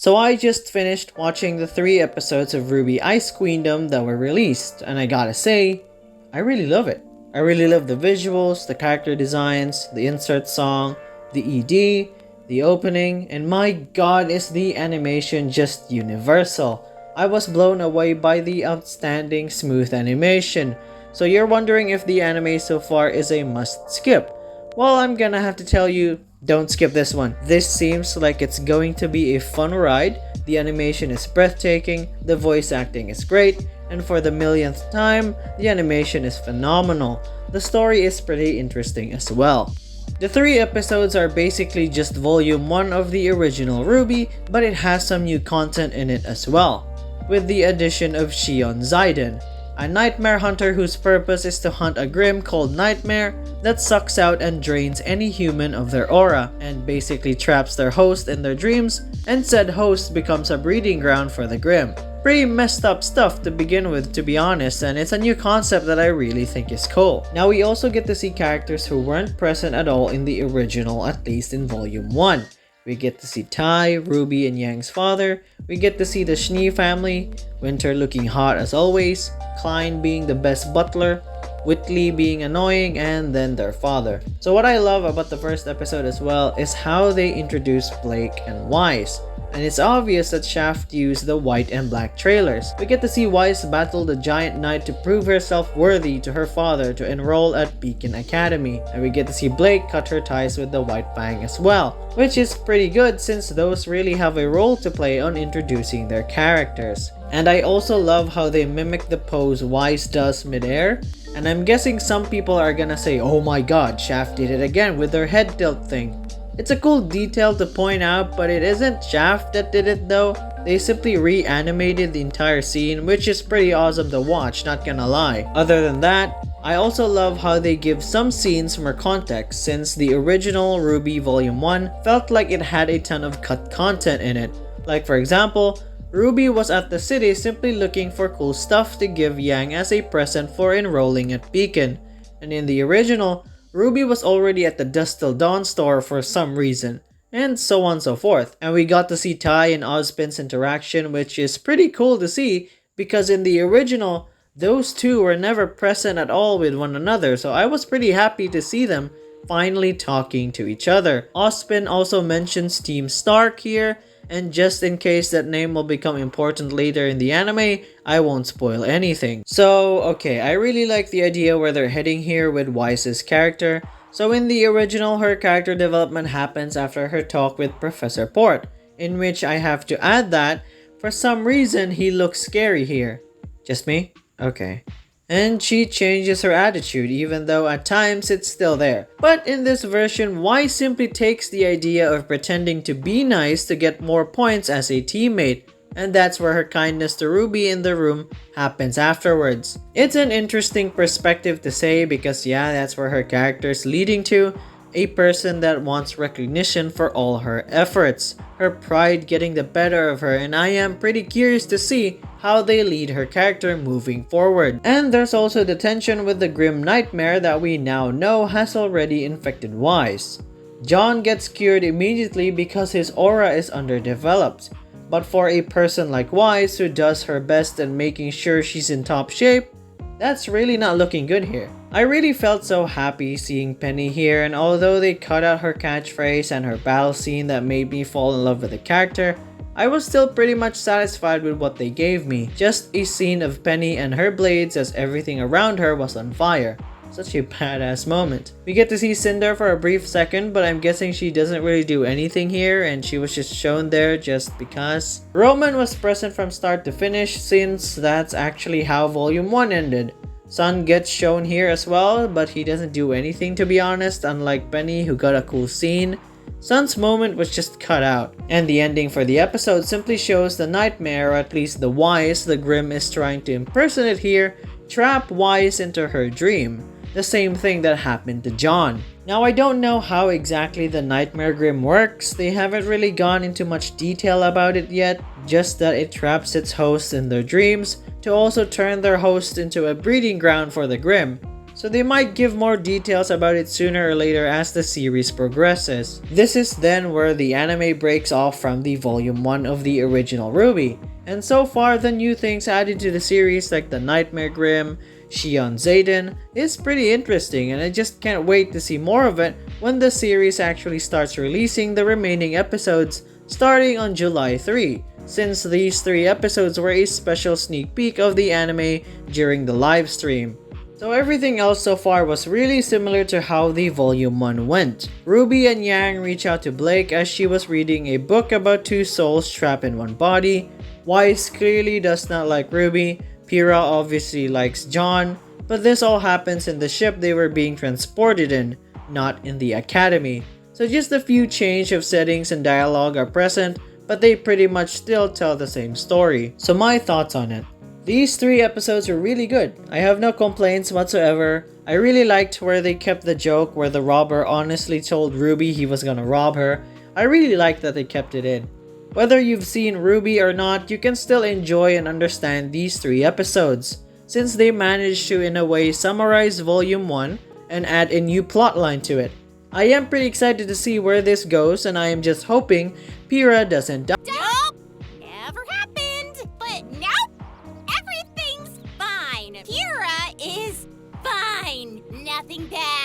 So I just finished watching the 3 episodes of RWBY Ice Queendom that were released, and I gotta say, I really love it. I really love the visuals, the character designs, the insert song, the ED, the opening, and my god is the animation just universal. I was blown away by the outstanding smooth animation. So you're wondering if the anime so far is a must skip. Well, I'm gonna have to tell you, don't skip this one. This seems like it's going to be a fun ride. The animation is breathtaking, the voice acting is great, and for the millionth time, the animation is phenomenal. The story is pretty interesting as well. The 3 episodes are basically just volume 1 of the original RWBY, but it has some new content in it as well, with the addition of Shion Zaiden, a nightmare hunter whose purpose is to hunt a Grimm called Nightmare that sucks out and drains any human of their aura, and basically traps their host in their dreams, and said host becomes a breeding ground for the Grimm. Pretty messed up stuff to begin with, to be honest, and it's a new concept that I really think is cool. Now we also get to see characters who weren't present at all in the original, at least in volume 1. We get to see Tai, RWBY, and Yang's father. We get to see the Schnee family, Winter looking hot as always, Klein being the best butler, Whitley being annoying, and then their father. So what I love about the first episode as well is how they introduce Blake and Weiss. And it's obvious that Shaft used the white and black trailers. We get to see Weiss battle the giant knight to prove herself worthy to her father to enroll at Beacon Academy. And we get to see Blake cut her ties with the White Fang as well, which is pretty good since those really have a role to play on introducing their characters. And I also love how they mimic the pose Weiss does midair. And I'm guessing some people are gonna say, oh my god, Shaft did it again with their head tilt thing. It's a cool detail to point out, but it isn't Shaft that did it though. They simply reanimated the entire scene, which is pretty awesome to watch, not gonna lie. Other than that, I also love how they give some scenes more context, since the original RWBY Volume 1 felt like it had a ton of cut content in it. Like for example, RWBY was at the city simply looking for cool stuff to give Yang as a present for enrolling at Beacon. And in the original, RWBY was already at the Dusk Till Dawn store for some reason, and so on and so forth. And we got to see Tai and Ozpin's interaction, which is pretty cool to see, because in the original, those two were never present at all with one another, so I was pretty happy to see them finally talking to each other. Ozpin also mentions Team Stark here, and just in case that name will become important later in the anime, I won't spoil anything. So, okay, I really like the idea where they're heading here with Weiss's character. So in the original, her character development happens after her talk with Professor Port, in which I have to add that, for some reason, he looks scary here. Just me? Okay. And she changes her attitude, even though at times it's still there. But in this version, Weiss simply takes the idea of pretending to be nice to get more points as a teammate, and that's where her kindness to RWBY in the room happens afterwards. It's an interesting perspective to say because yeah, that's where her character is leading to, a person that wants recognition for all her efforts, her pride getting the better of her, and I am pretty curious to see how they lead her character moving forward. And there's also the tension with the Grim Nightmare that we now know has already infected Weiss. John gets cured immediately because his aura is underdeveloped, but for a person like Weiss who does her best in making sure she's in top shape, that's really not looking good here. I really felt so happy seeing Penny here, and although they cut out her catchphrase and her battle scene that made me fall in love with the character, I was still pretty much satisfied with what they gave me. Just a scene of Penny and her blades as everything around her was on fire. Such a badass moment. We get to see Cinder for a brief second, but I'm guessing she doesn't really do anything here and she was just shown there just because. Roman was present from start to finish since that's actually how Volume 1 ended. Sun gets shown here as well, but he doesn't do anything to be honest, unlike Penny who got a cool scene. Sun's moment was just cut out, and the ending for the episode simply shows the Nightmare, or at least the Weiss the Grimm is trying to impersonate here, trap Weiss into her dream. The same thing that happened to John. Now I don't know how exactly the Nightmare Grimm works, they haven't really gone into much detail about it yet, just that it traps its hosts in their dreams to also turn their host into a breeding ground for the Grimm. so they might give more details about it sooner or later as the series progresses. This is then where the anime breaks off from the volume 1 of the original RWBY, and so far the new things added to the series like the Nightmare Grim, Shion Zayden is pretty interesting, and I just can't wait to see more of it when the series actually starts releasing the remaining episodes starting on July 3, since these 3 episodes were a special sneak peek of the anime during the live stream. So everything else so far was really similar to how the volume 1 went. Ruby and Yang reach out to Blake as she was reading a book about 2 souls trapped in one body. Weiss clearly does not like Ruby. Pyrrha obviously likes John, but this all happens in the ship they were being transported in, not in the academy. So just a few change of settings and dialogue are present, but they pretty much still tell the same story. So my thoughts on it. These 3 episodes were really good. I have no complaints whatsoever. I really liked where they kept the joke where the robber honestly told Ruby he was gonna rob her. I really liked that they kept it in. Whether you've seen RWBY or not, you can still enjoy and understand these 3 episodes, since they managed to in a way summarize volume 1 and add a new plotline to it. I am pretty excited to see where this goes, and I am just hoping Pyrrha doesn't die. Nope! Never happened! But nope! Everything's fine! Pyrrha is fine! Nothing bad